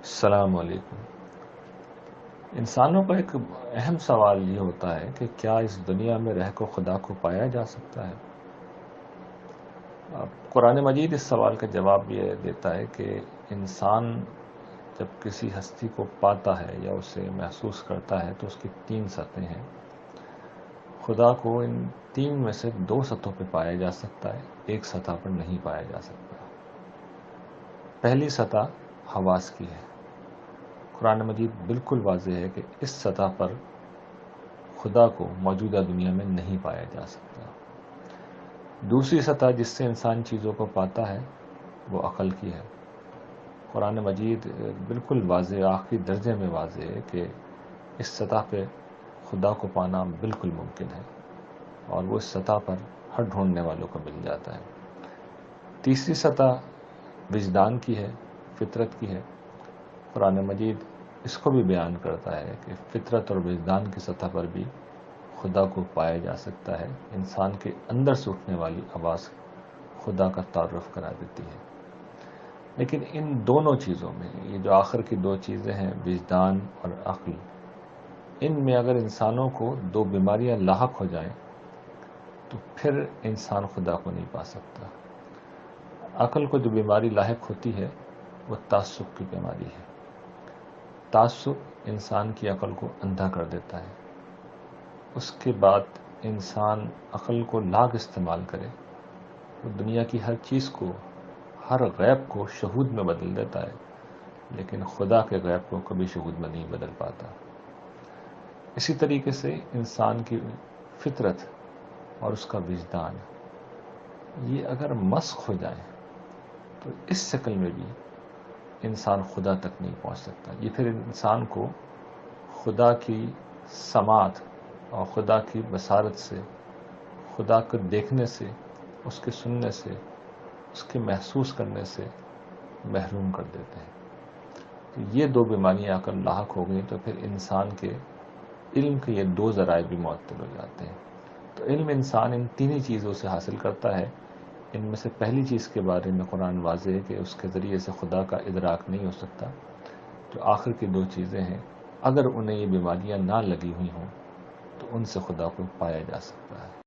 السلام علیکم۔ انسانوں کا ایک اہم سوال یہ ہوتا ہے کہ کیا اس دنیا میں رہ کر خدا کو پایا جا سکتا ہے؟ قرآن مجید اس سوال کا جواب یہ دیتا ہے کہ انسان جب کسی ہستی کو پاتا ہے یا اسے محسوس کرتا ہے تو اس کی 3 سطحیں ہیں۔ خدا کو ان 3 میں سے 2 سطحوں پہ پایا جا سکتا ہے، ایک سطح پر نہیں پایا جا سکتا۔ پہلی سطح حواس کی ہے۔ قرآن مجید بالکل واضح ہے کہ اس سطح پر خدا کو موجودہ دنیا میں نہیں پایا جا سکتا۔ دوسری سطح جس سے انسان چیزوں کو پاتا ہے وہ عقل کی ہے۔ قرآن مجید بالکل واضح، آخری درجے میں واضح ہے کہ اس سطح پہ خدا کو پانا بالکل ممکن ہے، اور وہ اس سطح پر ہر ڈھونڈنے والوں کو مل جاتا ہے۔ تیسری سطح وجدان کی ہے، فطرت کی ہے۔ قرآن مجید اس کو بھی بیان کرتا ہے کہ فطرت اور وجدان کی سطح پر بھی خدا کو پایا جا سکتا ہے۔ انسان کے اندر سے اٹھنے والی آواز خدا کا تعارف کرا دیتی ہے۔ لیکن ان دونوں چیزوں میں، یہ جو آخر کی 2 چیزیں ہیں، وجدان اور عقل، ان میں اگر انسانوں کو 2 بیماریاں لاحق ہو جائیں تو پھر انسان خدا کو نہیں پا سکتا۔ عقل کو جو بیماری لاحق ہوتی ہے وہ تعصب کی بیماری ہے۔ تعصب انسان کی عقل کو اندھا کر دیتا ہے۔ اس کے بعد انسان عقل کو لاغ استعمال کرے، وہ دنیا کی ہر چیز کو، ہر غیب کو شہود میں بدل دیتا ہے، لیکن خدا کے غیب کو کبھی شہود میں نہیں بدل پاتا۔ اسی طریقے سے انسان کی فطرت اور اس کا وجدان، یہ اگر مسخ ہو جائیں تو اس شکل میں بھی انسان خدا تک نہیں پہنچ سکتا۔ یہ پھر انسان کو خدا کی سماعت اور خدا کی بصارت سے، خدا کو دیکھنے سے، اس کے سننے سے، اس کے محسوس کرنے سے محروم کر دیتے ہیں۔ تو یہ 2 بیماریاں اگر لاحق ہو گئیں تو پھر انسان کے علم کے یہ 2 ذرائع بھی معطل ہو جاتے ہیں۔ تو علم انسان ان 3 ہی چیزوں سے حاصل کرتا ہے۔ ان میں سے پہلی چیز کے بارے میں قرآن واضح ہے کہ اس کے ذریعے سے خدا کا ادراک نہیں ہو سکتا۔ جو آخر کی 2 چیزیں ہیں، اگر انہیں یہ بیماریاں نہ لگی ہوئی ہوں تو ان سے خدا کو پایا جا سکتا ہے۔